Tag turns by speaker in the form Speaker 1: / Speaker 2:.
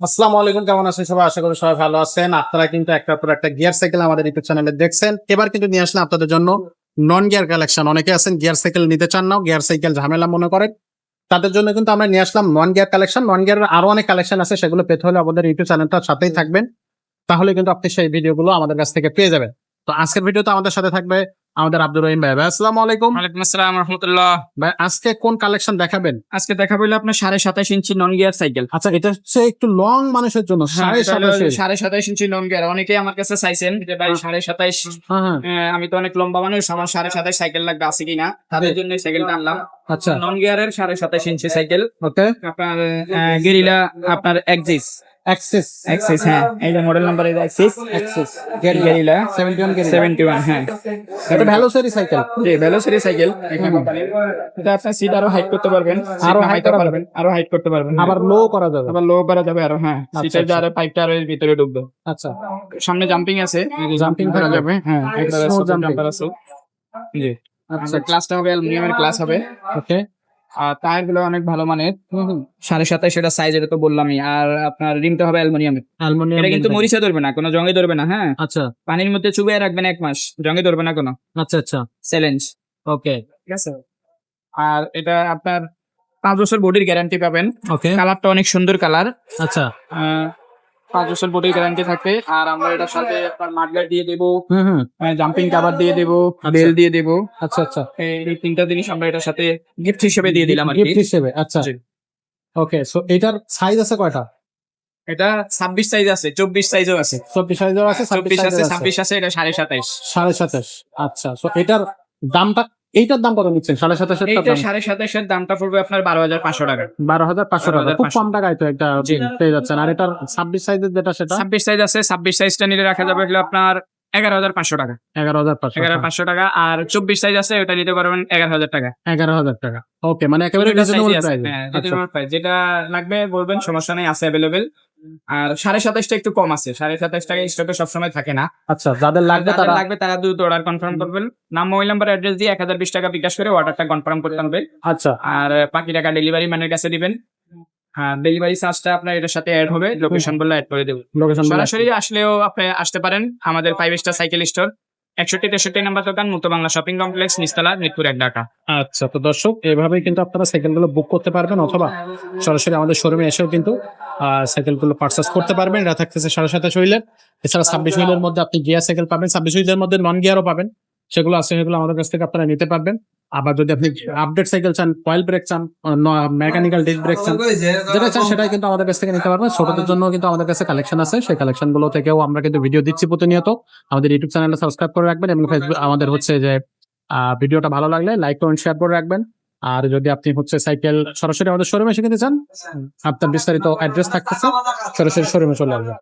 Speaker 1: আসসালামু আলাইকুম, কেমন আছেন সবাই? আশা করি সবাই ভালো আছেন। আপনারা কিন্তু একটার পর একটা গিয়ার সাইকেল আমাদের ইউটিউব চ্যানেলে দেখছেন। এবার কিন্তু নিয়ে আসলাম আপনাদের জন্য নন গিয়ার কালেকশন। অনেকে আছেন গিয়ার সাইকেল নিতে চান না, গিয়ার সাইকেল ঝামেলা মনে করেন, তাদের জন্য কিন্তু আমরা নিয়ে আসলাম নন গিয়ার কালেকশন। নন গিয়ারের আরো অনেক কালেকশন আছে, সেগুলো পেতে হলে আমাদের ইউটিউব চ্যানেলটার সাথেই থাকবেন, তাহলে কিন্তু আপনি সেই ভিডিওগুলো আমাদের কাছ থেকে পেয়ে যাবেন। তো আজকের ভিডিওতে আমাদের সাথে থাকবে আমাদের আব্দুর রহিম ভাই। ভাই আসসালামু আলাইকুম।
Speaker 2: ওয়ালাইকুম আসসালাম রহমতুল্লাহ।
Speaker 1: ভাই আজকে কোন কালেকশন দেখাবেন?
Speaker 2: আজকে দেখা হইলো আপনার 27.5 ইঞ্চি নন গিয়ার সাইকেল।
Speaker 1: আচ্ছা, এটা হচ্ছে একটু লং মানুষের জন্য, 27.5।
Speaker 2: 27.5 ইঞ্চি নন গিয়ার অনেকেই আমার কাছে চাইছেন যে ভাই 27.5,
Speaker 1: হ্যাঁ হ্যাঁ।
Speaker 2: আমি তো অনেক লম্বা মানুষ, আমার 27.5 সাইকেল লাগবে, আছে কিনা, তাদের জন্য সাইকেলটা আনলাম।
Speaker 1: আচ্ছা,
Speaker 2: নন গিয়ারের 27.5 ইঞ্চি সাইকেল
Speaker 1: ওকে।
Speaker 2: আপনার গেরিলা, আপনার এক্সিস
Speaker 1: অ্যাক্সেস
Speaker 2: এক্সিস, হ্যাঁ এই যে মডেল নাম্বার, এই এক্সিস
Speaker 1: অ্যাক্সেস
Speaker 2: গেরিলা
Speaker 1: 71 গেরিলা।
Speaker 2: 71, হ্যাঁ
Speaker 1: এটা ভ্যালোসেরি সাইকেল।
Speaker 2: জি ভেলোসিটি সাইকেল। এটা আপনার সিট আরো হাইট করতে পারবেন,
Speaker 1: আরো
Speaker 2: আরো
Speaker 1: height
Speaker 2: হাইট
Speaker 1: করা
Speaker 2: পারবেন, আরো হাইট করতে পারবেন,
Speaker 1: আবার লো করা যাবে।
Speaker 2: আবার লো করা যাবে আরো, হ্যাঁ সিটের
Speaker 1: আচ্ছা।
Speaker 2: যে আরো পাইপটা আরো এর ভিতরে ঢুকবে।
Speaker 1: আচ্ছা,
Speaker 2: সামনে জাম্পিং আছে, জাম্পিং করা
Speaker 1: থাকবে।
Speaker 2: যাবে, হ্যাঁ
Speaker 1: Smooth jumping।
Speaker 2: জাম্পার আছে। জি
Speaker 1: আচ্ছা
Speaker 2: ক্লাসটা হবে অ্যালুমিনিয়ামের ক্লাস হবে।
Speaker 1: ওকে।
Speaker 2: আর টায়ার গুলো অনেক ভালো মানের, 27.5 এটা সাইজ, এটা তো বললামই। আর আপনার রিমটা হবে অ্যালুমিনিয়ামের।
Speaker 1: অ্যালুমিনিয়াম
Speaker 2: এটা কিন্তু মরিচা ধরবে না, কোনো জঙ্গে ধরবে না, হ্যাঁ
Speaker 1: আচ্ছা
Speaker 2: পানির মধ্যে চুবিয়ে রাখবেন 1 মাস, জঙ্গে ধরবে না কোনো,
Speaker 1: আচ্ছা আচ্ছা
Speaker 2: চ্যালেঞ্জ।
Speaker 1: ওকে
Speaker 2: ঠিক আছে। আর এটা আপনার 5 বছর বডির গ্যারান্টি পাবেন।
Speaker 1: ওকে
Speaker 2: কালারটা অনেক সুন্দর কালার।
Speaker 1: আচ্ছা
Speaker 2: 5 বছর বডির গ্যারান্টি থাকবে। আর আমরা এটার সাথে আপনার মাডগার্ড দিয়ে দেবো,
Speaker 1: হুম
Speaker 2: জাম্পিং কভার দিয়ে দেবো,
Speaker 1: আচ্ছা।
Speaker 2: বেল দিয়ে দেবো।
Speaker 1: আচ্ছা আচ্ছা,
Speaker 2: এই 3টা জিনিস আমরা এটার সাথে গিফট হিসেবে দিয়ে দিলাম আর কি।
Speaker 1: গিফট হিসেবে। আচ্ছা
Speaker 2: জি।
Speaker 1: ওকে, সো এটার সাইজ আছে কয়টা?
Speaker 2: এটা 26 সাইজ আছে, 24 সাইজও আছে,
Speaker 1: 24 সাইজের আছে,
Speaker 2: 24 আছে,
Speaker 1: সাইজের
Speaker 2: 26 আছে, এটা 27.5।
Speaker 1: 27.5। আচ্ছা, সো এটার দামটা, এইটার দাম কত নিচ্ছেন? 27.5 এর
Speaker 2: এইটা
Speaker 1: দাম
Speaker 2: 27.5 এর দামটা পড়বে আপনার 12,500 টাকা।
Speaker 1: 12,500 টাকা। খুব
Speaker 2: 12,500
Speaker 1: কম টাকায় তো একটা
Speaker 2: জি।
Speaker 1: পেয়ে যাচ্ছেন। আর এটার 26 সাইজের যেটা, সেটা
Speaker 2: 26 সাইজ আছে, 26 সাইজটা নিলে রাখা যাবে হলো আপনার 11,500 টাকা।
Speaker 1: 11,500 টাকা।
Speaker 2: 11,500 টাকা। আর 24 সাইজ আছে, ওটা নিতে পারবেন 11,000 টাকা।
Speaker 1: 11,000 টাকা। ওকে, মানে একেবারে
Speaker 2: দুইটা
Speaker 1: রিজনেবল
Speaker 2: size-ই আছে।
Speaker 1: প্রাইস।
Speaker 2: হ্যাঁ,
Speaker 1: আচ্ছা
Speaker 2: reasonable price। যেটা লাগবে বলবেন, সমস্যা নেই, আছে অ্যাভেলেবেল। আর 27.5টা একটু কম আছে, 27.5 টাকা স্টকে সবসময় থাকে না।
Speaker 1: আচ্ছা, যাদের লাগবে
Speaker 2: যাদের
Speaker 1: তারা
Speaker 2: লাগবে তারা দ্রুত অর্ডার কনফার্ম করবেন। নাম, মোবাইল নাম্বার, অ্যাড্রেস দিয়ে 1020 টাকা বিকাশ করে অর্ডারটা কনফার্ম করতে হবে।
Speaker 1: আচ্ছা
Speaker 2: আর বাকি টাকা ডেলিভারি ম্যানের কাছে দিবেন। হ্যাঁ, ডেলিভারি চার্জটা আপনার এটার সাথে অ্যাড হবে, লোকেশন বললে অ্যাড করে দেবো।
Speaker 1: লোকেশন
Speaker 2: সরাসরি আসলেও আপনি আসতে পারেন আমাদের 5 স্টার সাইকেল স্টোর, 61-63 নাম্বার দোকান, মুক্ত বাংলা শপিং কমপ্লেক্স, নিচতলা, মিরপুর 1 ঢাকা।
Speaker 1: আচ্ছা, তো দর্শক এভাবেই কিন্তু আপনারা সাইকেলগুলো বুক করতে পারবেন, অথবা সরাসরি আমাদের শোরুমে এসেও কিন্তু সাইকেলগুলো পারচেস করতে পারবেন। এটা থাকতেছে 27.5 হুইলের। এছাড়া 26 হুইলের মধ্যে আপনি গিয়ার সাইকেল পাবেন, 26 হুইলের মধ্যে নন গিয়ারও পাবেন। সেগুলো আছে, সেগুলো আমাদের কাছ থেকে আপনারা নিতে পারবেন। আবার যদি আপনি আপডেট সাইকেল চান, কয়েল ব্রেক চান, মেকানিক্যাল ডিস্ক ব্রেক চান, যেটা চান সেটাই কিন্তু আমাদের কাছ থেকে নিতে পারবেন। ছোটদের জন্য কিন্তু আমাদের কাছে কালেকশন আছে, সেই কালেকশন গুলো থেকেও আমরা কিন্তু ভিডিও দিচ্ছি প্রতিনিয়ত। আমাদের ইউটিউব চ্যানেলটা সাবস্ক্রাইব করে রাখবেন, এবং ফেসবুক আমাদের হচ্ছে যে ভিডিওটা ভালো লাগলে লাইক কমেন্ট শেয়ার করে রাখবেন। আর যদি আপনি হচ্ছে সাইকেল সরাসরি আমাদের শোরুমে এসে কিনতে চান, আপনার বিস্তারিত অ্যাড্রেস থাকতেছে, সরাসরি শোরুমে চলে আসবেন।